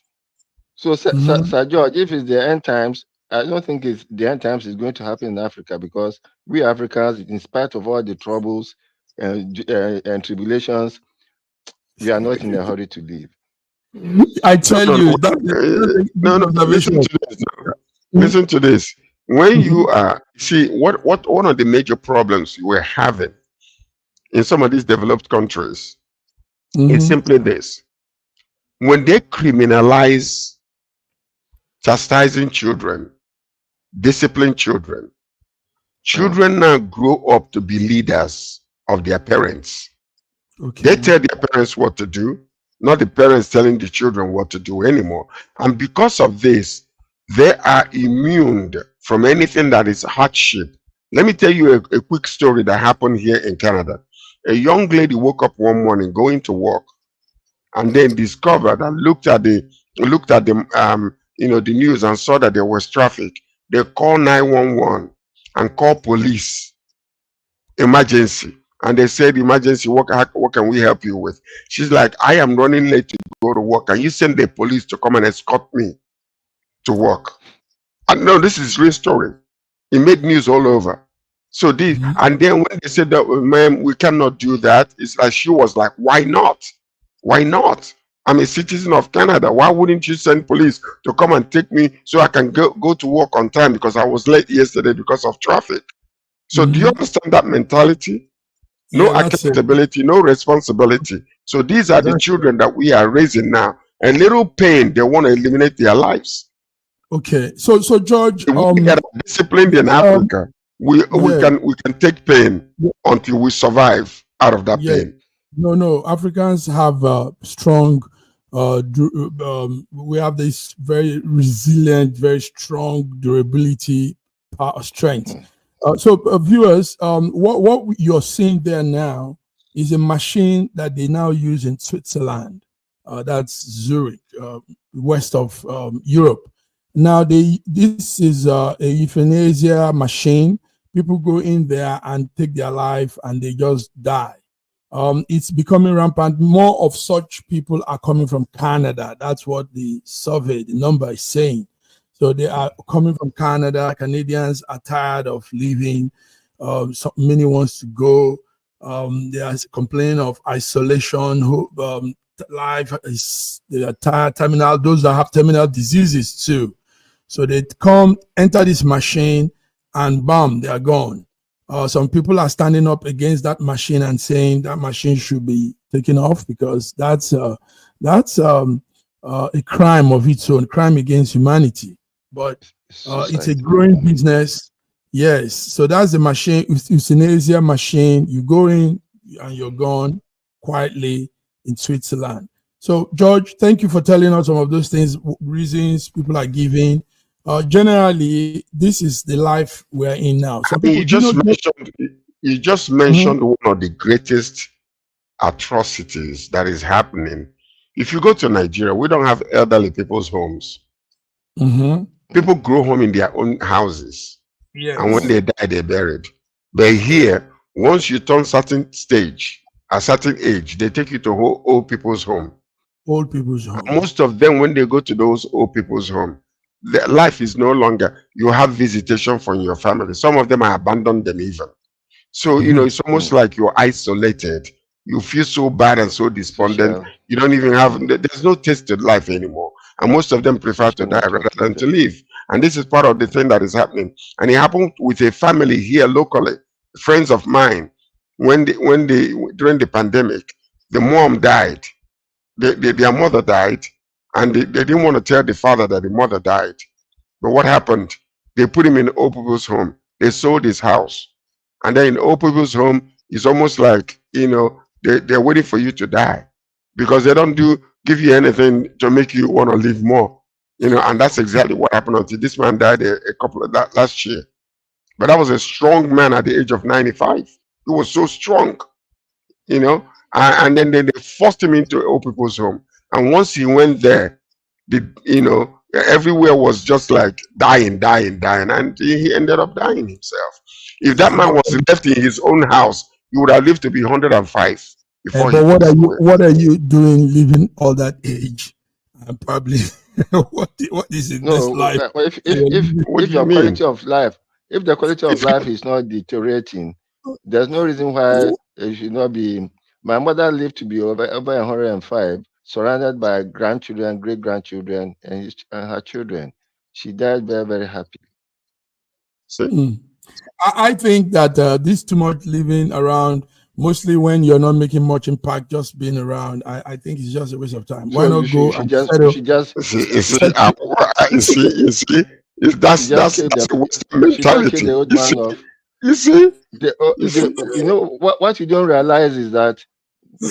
So, Sir George, if it's the end times, I don't think it's the end times is going to happen in Africa, because we Africans, in spite of all the troubles and tribulations, we are not in a hurry to leave. I tell No, you, no, listen to this. Listen to this. When you are, see, what one of the major problems we're having in some of these developed countries is simply this. When they criminalize chastising children, discipline children, children now grow up to be leaders of their parents. They tell their parents what to do, not the parents telling the children what to do anymore. And because of this, they are immune from anything that is hardship. Let me tell you a quick story that happened here in Canada. A young lady woke up one morning going to work, and then discovered and looked at the you know, the news and saw that there was traffic. They called 911 and called police emergency. And they said, emergency, what can we help you with? She's like, I am running late to go to work. Can you send the police to come and escort me to work? And no, this is real story. It made news all over. So this, and then when they said that, ma'am, we cannot do that, it's like she was like, why not? Why not? I'm a citizen of Canada. Why wouldn't you send police to come and take me so I can go to work on time because I was late yesterday because of traffic? So do you understand that mentality? No accountability, no responsibility. So these are the children that we are raising now. A little pain, they want to eliminate their lives. Okay, so George, we are disciplined in Africa. We can take pain until we survive out of that pain. No, Africans have strong. We have this very resilient, very strong durability, strength. So viewers, what you're seeing there now is a machine that they now use in Switzerland. That's Zurich, west of Europe. Now this is a euthanasia machine. People go in there and take their life and they just die. It's becoming rampant. More of such people are coming from Canada. That's what the survey, the number is saying. So they are coming from Canada. Canadians are tired of leaving. Many wants to go. They are complaining of isolation. Life is, they are tired. Terminal. Those that have terminal diseases too. So they come, enter this machine, and bam, they are gone. Some people are standing up against that machine and saying that machine should be taken off because that's a crime of its own, crime against humanity. But it's a growing business. Yes. So that's the machine, euthanasia machine. You go in and you're gone quietly in Switzerland. So George, thank you for telling us some of those things, reasons people are giving. Generally, this is the life we're in now. So you just mentioned one of the greatest atrocities that is happening. If you go to Nigeria, we don't have elderly people's homes. People grow home in their own houses. And when they die, they're buried. But here, once you turn certain stage, a certain age, they take you to old people's home. Old people's home. Most of them, when they go to those old people's home, their life is no longer, you have visitation from your family. Some of them have abandoned them even. So, you know, it's almost like you're isolated. You feel so bad and so despondent. You don't even have, there's no taste to life anymore. And most of them prefer to die rather than to live. And this is part of the thing that is happening. And it happened with a family here locally, friends of mine, during the pandemic, the mom died. Their mother died. And they didn't want to tell the father that the mother died. But what happened? They put him in old people's home. They sold his house. And then in old people's home, it's almost like, you know, they're waiting for you to die. Because they don't give you anything to make you want to live more. You know, and that's exactly what happened until this man died a couple of last year. But that was a strong man at the age of 95. He was so strong, you know. And then they forced him into old people's home. And once he went there, you know, everywhere was just like dying, and he ended up dying himself. If that man was left in his own house, he would have lived to be 105 before. But what are you doing, living all that age? Probably what is in this life? If your quality of life, if the quality of life is not deteriorating, there's no reason why it should not be. My mother lived to be over 105. Surrounded by grandchildren, great-grandchildren, and her children. She died very, very happy. I think that this too much living around, mostly when you're not making much impact, just being around, I think it's just a waste of time. Why not go and settle? That's a Western mentality. You see? You know, what you don't realize is that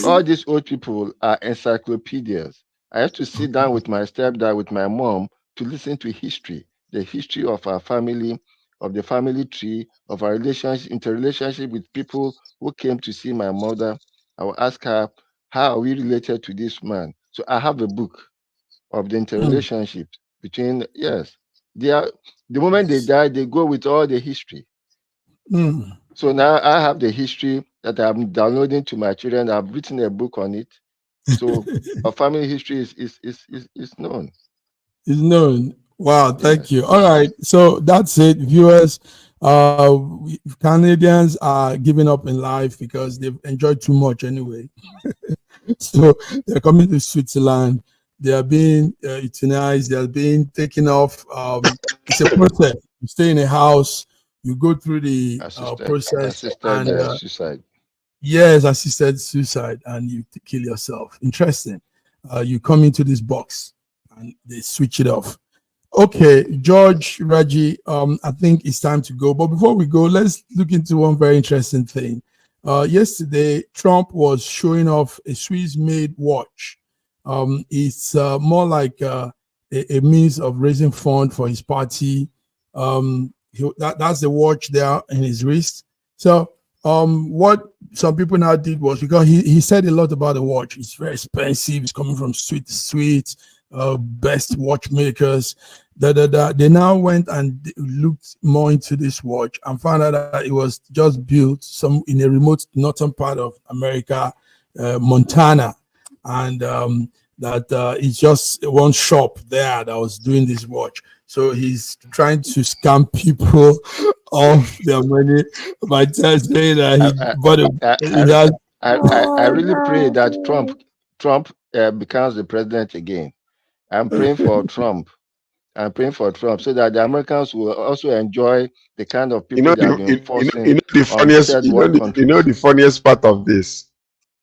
all these old people are encyclopedias. I have to sit down with my stepdad, with my mom, to listen to history, the history of our family, of the family tree, of our relationship, interrelationship with people who came to see my mother. I will ask her, how are we related to this man? So I have a book of the interrelationship between, the moment they die, they go with all the history. So now I have the history that I'm downloading to my children. I've written a book on it. So our family history is known. It's known. Wow, thank you. All right. So that's it, viewers. Canadians are giving up in life because they've enjoyed too much anyway. So they're coming to Switzerland. They are being euthanized. They are being taken off. It's a process. You stay in a house. You go through the process, and suicide. yes, assisted suicide, and you kill yourself. Interesting. You come into this box, and they switch it off. Okay, George, Raji, I think it's time to go. But before we go, let's look into one very interesting thing. Yesterday, Trump was showing off a Swiss-made watch. It's more like a means of raising funds for his party. That's the watch there in his wrist. So what some people now did was, because he said a lot about the watch. It's very expensive. It's coming from street to street. Best watchmakers. They now went and looked more into this watch and found out that it was just built in a remote northern part of America, Montana, and that it's just one shop there that was doing this watch. So he's trying to scam people of their money by saying that he bought it. I really pray that Trump becomes the president again. I'm praying for Trump. I'm praying for Trump so that the Americans will also enjoy the kind of people that have been forcing the funniest part of this.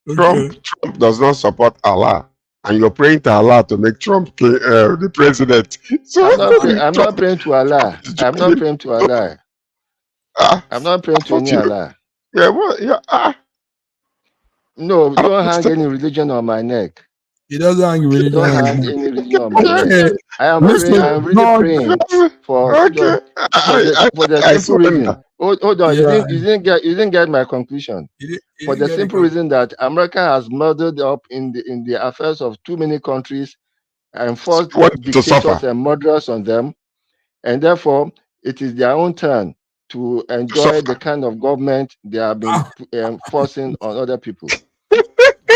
Okay. Trump does not support Allah, and you're praying to Allah to make Trump the president. So I'm not praying to Allah. I'm not praying to Allah. I'm not praying to any Allah. Yeah, well, yeah. No, don't hang any religion on my neck. He doesn't hang religion. Don't hang any religion on my neck. I'm really praying for the simple reason. Hold on, Yeah. you didn't get my conclusion. For the simple reason that America has murdered up in the affairs of too many countries and forced dictators and murderers on them, and therefore it is their own turn to enjoy the kind of government they have been forcing on other people.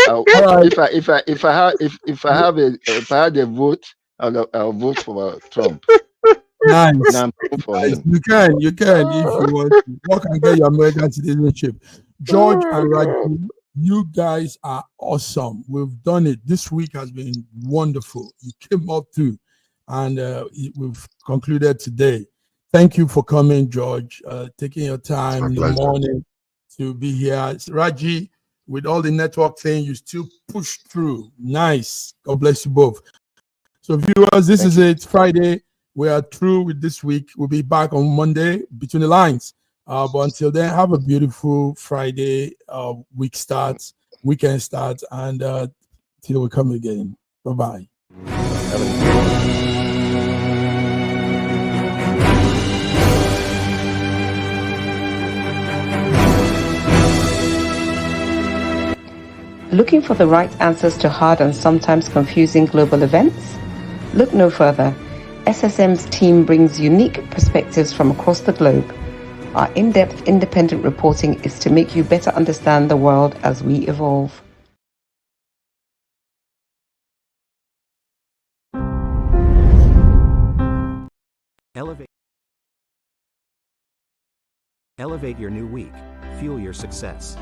If I had a vote, I'll vote for Trump. Nice. I'm for him. You can if you want to. What can get your American citizenship? George and Raji, you guys are awesome. We've done it. This week has been wonderful. You came up through, and we've concluded today. Thank you for coming, George. Taking your time in the morning to be here. Raji, with all the network thing, you still push through. Nice. God bless you both. So viewers, this is it. Friday. We are through with this week. We'll be back on Monday, Between the Lines. But until then, have a beautiful Friday, weekend start, and till we come again. Bye-bye. Looking for the right answers to hard and sometimes confusing global events? Look no further. SSM's team brings unique perspectives from across the globe. Our in-depth independent reporting is to make you better understand the world as we evolve. Elevate your new week. Fuel your success.